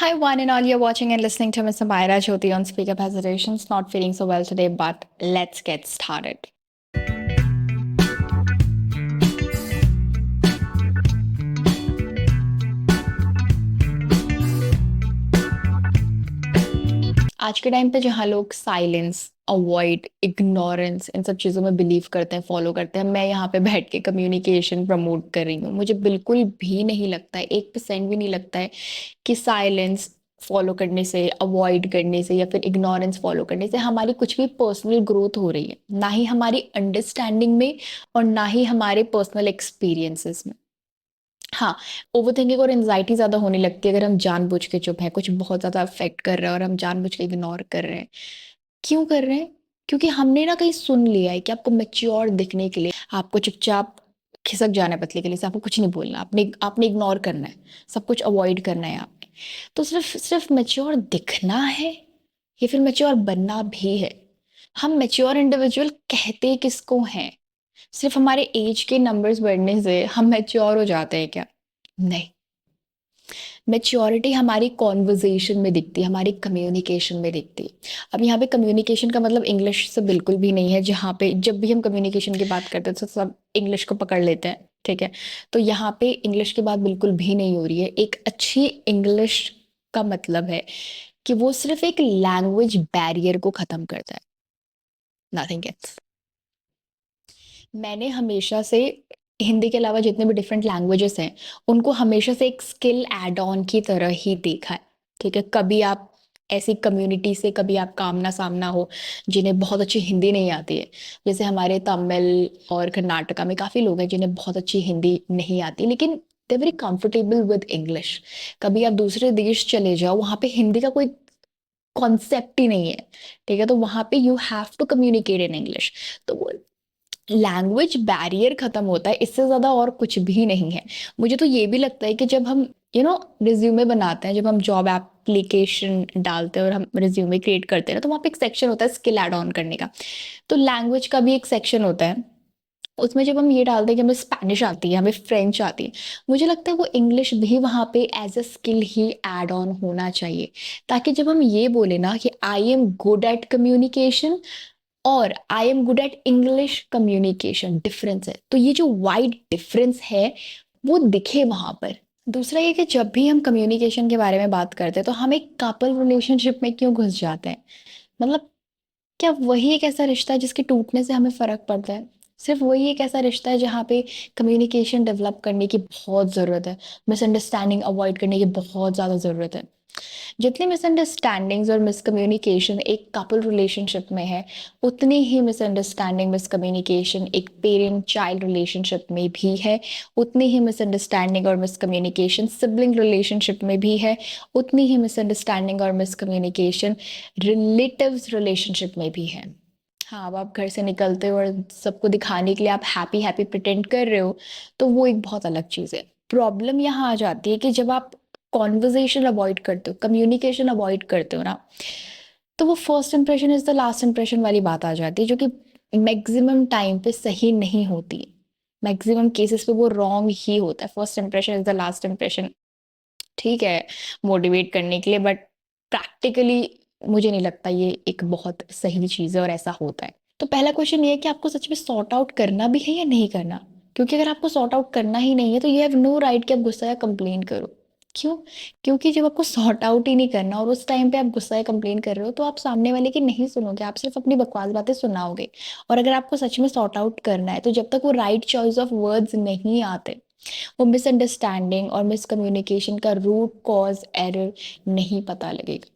Hi, one and all. You're watching and listening to Miss Amira Jyoti on Speak Up Hesitations. Not feeling so well today, but let's get started. आज के time पे जहाँ लोग silence, avoid, ignorance इन सब चीज़ों में believe करते हैं, फॉलो करते हैं, मैं यहाँ पे बैठ के कम्युनिकेशन प्रमोट कर रही हूँ। मुझे बिल्कुल भी नहीं लगता है, 1% भी नहीं लगता है कि साइलेंस फॉलो करने से, अवॉइड करने से या फिर इग्नोरेंस फॉलो करने से हमारी कुछ भी पर्सनल ग्रोथ हो रही है। ना ही हमारी अंडरस्टैंडिंग में और ना ही हमारे पर्सनल एक्सपीरियंसेस में। हाँ, ओवरथिंकिंग और एंग्जायटी ज़्यादा होने लगती है अगर हम जानबूझ के चुप हैं, कुछ बहुत ज़्यादा अफ़ेक्ट कर रहा है और हम जानबूझ के इग्नोर कर रहे हैं। क्यों कर रहे हैं? क्योंकि हमने ना कहीं सुन लिया है कि आपको मैच्योर दिखने के लिए आपको चुपचाप खिसक जाना है पतले के लिए से, आपको कुछ नहीं बोलना, आपने आपने इग्नोर करना है, सब कुछ अवॉइड करना है आपने। तो सिर्फ़ सिर्फ़ मैच्योर दिखना है या फिर मैच्योर बनना भी है? हम मैच्योर इंडिविजुअल कहते किसको हैं? सिर्फ़ हमारे ऐज के नंबर्स बढ़ने से हम मैच्योर हो जाते हैं क्या? नहीं। मैच्योरिटी हमारी कॉन्वर्जेशन में दिखती है, हमारी कम्युनिकेशन में दिखती है। अब यहाँ पे कम्युनिकेशन का मतलब इंग्लिश से बिल्कुल भी नहीं है, जहाँ पे जब भी हम कम्युनिकेशन की बात करते हैं तो सब इंग्लिश को पकड़ लेते हैं, ठीक है? तो यहाँ पे इंग्लिश की बात बिल्कुल भी नहीं हो रही है। एक अच्छी इंग्लिश का मतलब है कि वो सिर्फ एक लैंग्वेज बैरियर को खत्म करता है, नथिंग एल्स। मैंने हमेशा से हिंदी के अलावा जितने भी डिफरेंट लैंग्वेजेस हैं, उनको हमेशा से एक स्किल ऐड ऑन की तरह ही देखा है, ठीक है? कभी आप ऐसी कम्युनिटी से कभी आपका आमना-सामना हो, जिन्हें बहुत अच्छी हिंदी नहीं आती है। जैसे हमारे तमिल और कर्नाटका में काफ़ी लोग हैं जिन्हें बहुत अच्छी हिंदी नहीं आती, लेकिन they are very comfortable with English. कभी आप दूसरे देश चले जाओ, वहाँ पे हिंदी का कोई कॉन्सेप्ट ही नहीं है, ठीक है? तो वहाँ पे you have to communicate in English. तो वो लैंग्वेज बैरियर खत्म होता है, इससे ज़्यादा और कुछ भी नहीं है। मुझे तो ये भी लगता है कि जब हम रिज्यूमे बनाते हैं, जब हम जॉब एप्लीकेशन डालते हैं और हम रिज्यूमे क्रिएट करते हैं ना, तो वहाँ पे एक सेक्शन होता है स्किल ऐड ऑन करने का। तो लैंग्वेज का भी एक सेक्शन होता है, उसमें जब हम ये डालते हैं कि हमें स्पेनिश आती है, हमें फ्रेंच आती है, मुझे लगता है वो इंग्लिश भी वहाँ पे एज अ स्किल ही ऐड ऑन होना चाहिए, ताकि जब हम ये बोले ना कि I am good at communication और I am good at English communication, difference है। तो ये जो वाइड डिफरेंस है वो दिखे वहां पर। दूसरा ये कि जब भी हम कम्युनिकेशन के बारे में बात करते हैं तो हम एक कपल रिलेशनशिप में क्यों घुस जाते हैं? मतलब क्या वही एक ऐसा रिश्ता है जिसके टूटने से हमें फर्क पड़ता है? सिर्फ वही एक ऐसा रिश्ता है जहाँ पे कम्युनिकेशन डेवलप करने की बहुत ज़रूरत है, मिसअंडरस्टैंडिंग अवॉइड करने की बहुत ज़्यादा ज़रूरत है। जितनी मिसअंडरस्टैंडिंग्स और मिसकम्युनिकेशन एक कपल रिलेशनशिप में है, उतनी ही मिसअंडरस्टैंडिंग मिसकम्युनिकेशन एक पेरेंट चाइल्ड रिलेशनशिप में भी है। उतनी ही मिसअंडरस्टैंडिंग और मिसकम्युनिकेशन सिबलिंग रिलेशनशिप में भी है। उतनी ही मिसअंडरस्टैंडिंग और मिसकम्युनिकेशन रिलेटिव्स रिलेशनशिप में भी है। हाँ, अब आप घर से निकलते हो और सबको दिखाने के लिए आप हैप्पी हैप्पी प्रिटेंड कर रहे हो, तो वो एक बहुत अलग चीज़ है। प्रॉब्लम यहाँ आ जाती है कि जब आप कॉन्वर्जेशन अवॉइड करते हो, कम्युनिकेशन अवॉइड करते हो ना, तो वो first impression is the last impression वाली बात आ जाती है, जो कि मैक्सिमम टाइम पे सही नहीं होती। मैक्सिमम केसेस पे वो रॉन्ग ही होता है। First impression is the last impression, ठीक है, मोटिवेट करने के लिए, बट प्रैक्टिकली मुझे नहीं लगता ये एक बहुत सही चीज़ है और ऐसा होता है। तो पहला क्वेश्चन ये है कि आपको सच में सॉर्ट आउट करना भी है या नहीं करना? क्योंकि अगर आपको सॉर्ट आउट करना ही नहीं है तो यू हैव नो राइट कि आप गुस्सा या कंप्लेन करो। क्यों? क्योंकि जब आपको सॉर्ट आउट ही नहीं करना और उस टाइम पे आप गुस्सा या कंप्लेन कर रहे हो, तो आप सामने वाले की नहीं सुनोगे, आप सिर्फ अपनी बकवास बातें सुनाओगे। और अगर आपको सच में सॉर्ट आउट करना है तो जब तक वो राइट चॉइस ऑफ वर्ड्स नहीं आते, वो मिसअंडरस्टैंडिंग और मिसकम्युनिकेशन का रूट कॉज एरर नहीं पता लगेगा।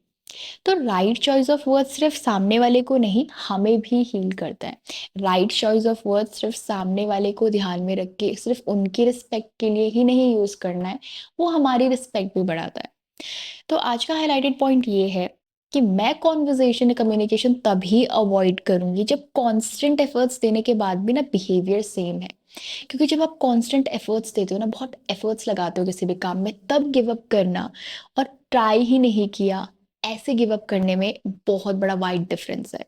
तो राइट चॉइस ऑफ वर्ड सिर्फ सामने वाले को नहीं, हमें भी हील करता है। राइट चॉइस ऑफ वर्ड सिर्फ सामने वाले को ध्यान में रख के सिर्फ उनकी रिस्पेक्ट के लिए ही नहीं यूज करना है, वो हमारी रिस्पेक्ट भी बढ़ाता है। तो आज का हाईलाइटेड पॉइंट ये है कि मैं कॉन्वर्जेशन कम्युनिकेशन तभी अवॉइड करूंगी जब कांस्टेंट एफर्ट्स देने के बाद भी ना बिहेवियर सेम है। क्योंकि जब आप कांस्टेंट एफर्ट्स देते हो ना, बहुत एफर्ट्स लगाते हो किसी भी काम में, तब गिव अप करना और ट्राई ही नहीं किया, ऐसे गिव अप करने में बहुत बड़ा वाइड डिफरेंस है।